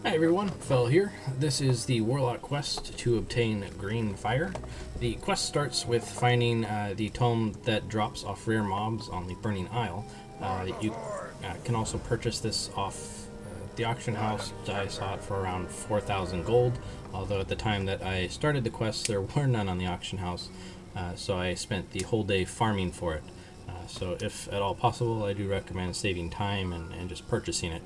Hi everyone, Fel here. This is the Warlock quest to obtain green fire. The quest starts with finding the tome that drops off rare mobs on the Burning Isle. You can also purchase this off the auction house. I saw it for around 4,000 gold, although at the time that I started the quest there were none on the auction house, so I spent the whole day farming for it. So if at all possible, I do recommend saving time and just purchasing it.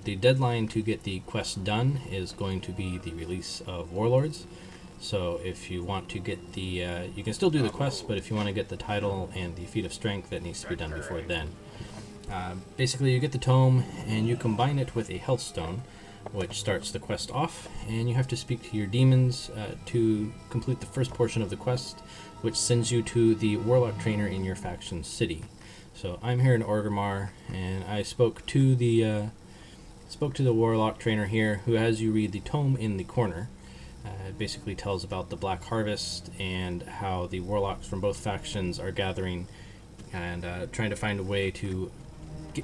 The deadline to get the quest done is going to be the release of Warlords. So if you want to get the, you can still do the quest, but if you want to get the title and the feat of strength, that needs to be done before then. Basically, you get the tome and you combine it with a health stone, which starts the quest off, and you have to speak to your demons to complete the first portion of the quest, which sends you to the Warlock trainer in your faction city. So I'm here in Orgrimmar, and I spoke to the Warlock trainer here, who has you read the tome in the corner. It basically tells about the Black Harvest and how the Warlocks from both factions are gathering and trying to find a way to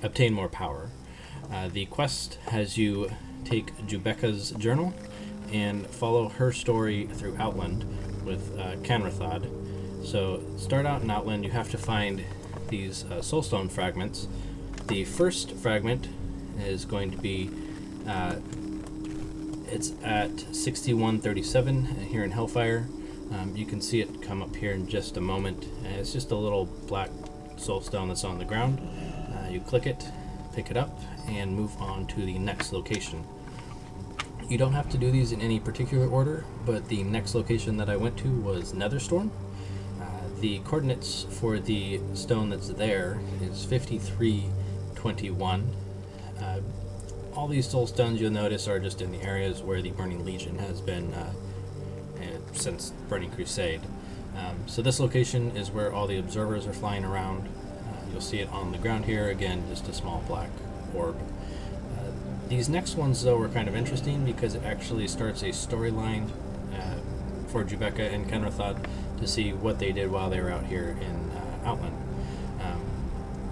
obtain more power. The quest has you take Jubeka's journal and follow her story through Outland with Canrathod. So start out in Outland, you have to find these soulstone fragments. The first fragment is going to be, it's at 6137 here in Hellfire. You can see it come up here in just a moment. It's just a little black soulstone that's on the ground. You click it, pick it up, and move on to the next location. You don't have to do these in any particular order, but the next location that I went to was Netherstorm. The coordinates for the stone that's there is 5321. All these soul stones you'll notice are just in the areas where the Burning Legion has been since Burning Crusade. So this location is where all the observers are flying around. You'll see it on the ground here, again just a small black orb. These next ones though are kind of interesting because it actually starts a storyline for Jubeka and Kenrathod to see what they did while they were out here in Outland.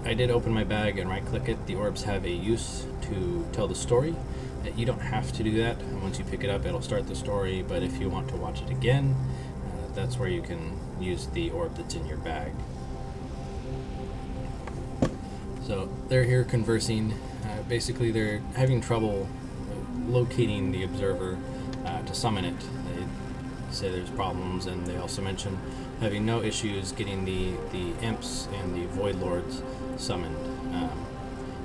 I did open my bag and right click it. The orbs have a use to tell the story. You don't have to do that. Once you pick it up it'll start the story, but if you want to watch it again, that's where you can use the orb that's in your bag. So they're here conversing. Basically they're having trouble locating the observer to summon it. They say there's problems, and they also mention having no issues getting the imps and the void lords summoned.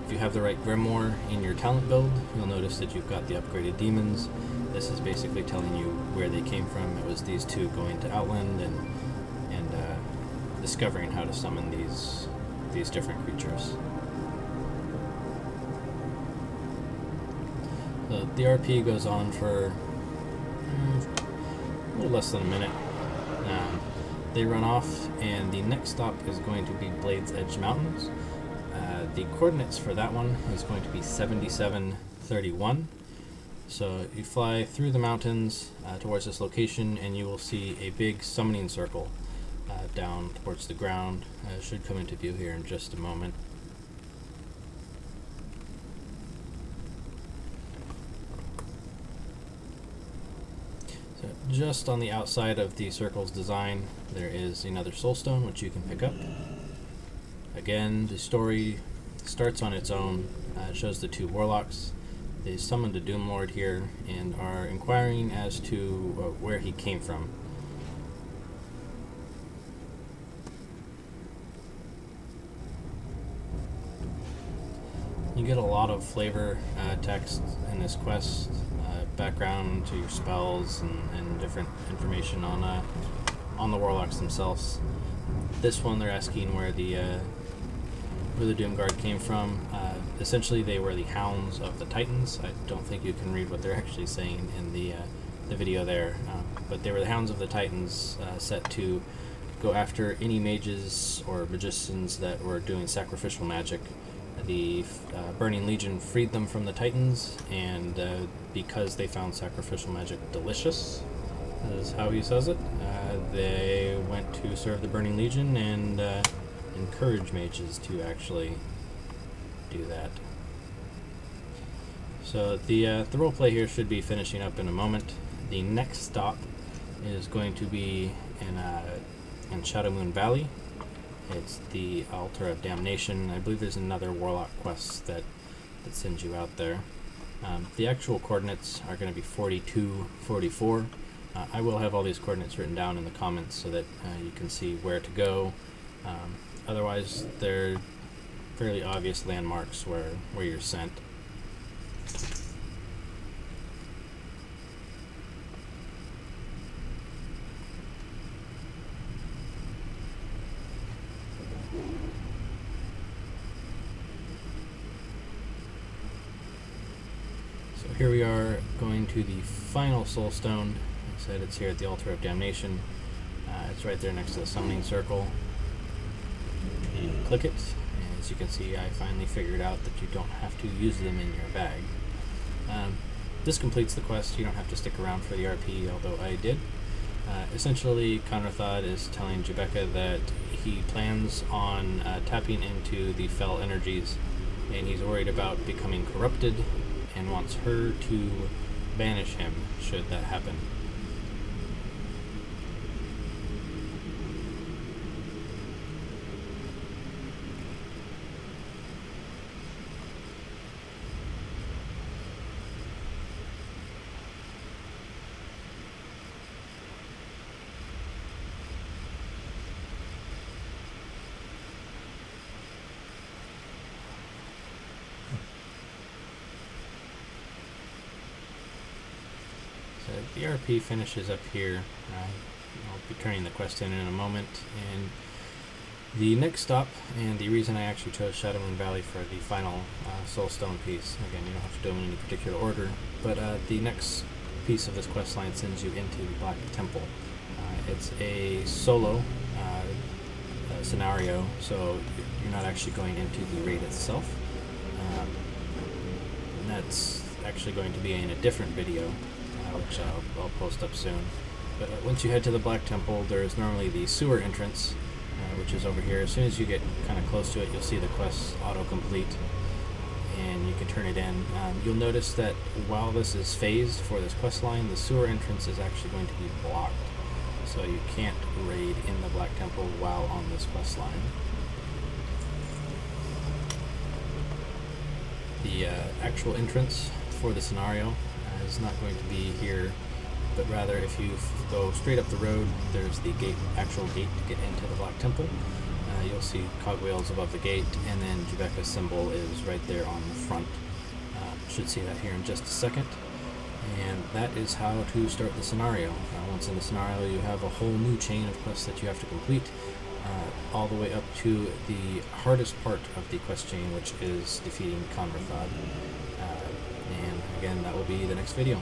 If you have the right grimoire in your talent build, you'll notice that you've got the upgraded demons. This is basically telling you where they came from. It was these two going to Outland and discovering how to summon these different creatures. So the RP goes on for a little less than a minute. They run off, and the next stop is going to be Blades Edge Mountains. The coordinates for that one is going to be 7731. So you fly through the mountains towards this location, and you will see a big summoning circle down towards the ground. It should come into view here in just a moment. So just on the outside of the circle's design, there is another soulstone which you can pick up. Again, the story starts on its own. It shows the two warlocks. They summoned a Doomlord here and are inquiring as to where he came from. You get a lot of flavor text in this quest, background to your spells and different information on the warlocks themselves. This one they're asking where the Doomguard came from. Essentially they were the hounds of the Titans. I don't think you can read what they're actually saying in the video there, but they were the hounds of the Titans, set to go after any mages or magicians that were doing sacrificial magic. The Burning Legion freed them from the Titans, and because they found sacrificial magic delicious, is how he says it, they went to serve the Burning Legion and encourage mages to actually do that. So the roleplay here should be finishing up in a moment. The next stop is going to be in Shadow Moon Valley. It's the Altar of Damnation. I believe there's another Warlock quest that sends you out there. The actual coordinates are going to be 42, 44. I will have all these coordinates written down in the comments so that you can see where to go. Otherwise, they're fairly obvious landmarks where you're sent. So here we are going to the final soul stone. Like I said, it's here at the Altar of Damnation. It's right there next to the summoning circle. You click it, and as you can see, I finally figured out that you don't have to use them in your bag. This completes the quest. You don't have to stick around for the RP, although I did. Essentially, Conrathad is telling Jebecca that he plans on tapping into the Fel energies, and he's worried about becoming corrupted and wants her to banish him should that happen. So the RP finishes up here. I'll be turning the quest in a moment, and the next stop, and the reason I actually chose Shadow Moon Valley for the final Soulstone piece, again, you don't have to do them in any particular order, but the next piece of this quest line sends you into the Black Temple. It's a solo scenario, so you're not actually going into the raid itself. And that's actually going to be in a different video, which I'll post up soon. But once you head to the Black Temple, there's normally the sewer entrance, which is over here. As soon as you get kind of close to it, you'll see the quest auto-complete, and you can turn it in. You'll notice that while this is phased for this quest line, the sewer entrance is actually going to be blocked. So you can't raid in the Black Temple while on this quest line. The actual entrance for the scenario is not going to be here, but rather if you go straight up the road, there's the actual gate to get into the Black Temple. You'll see cogwheels above the gate, and then Jebecca's symbol is right there on the front. Should see that here in just a second. And that is how to start the scenario. Once in the scenario, you have a whole new chain of quests that you have to complete, all the way up to the hardest part of the quest chain, which is defeating Conrathad. And again, that will be the next video.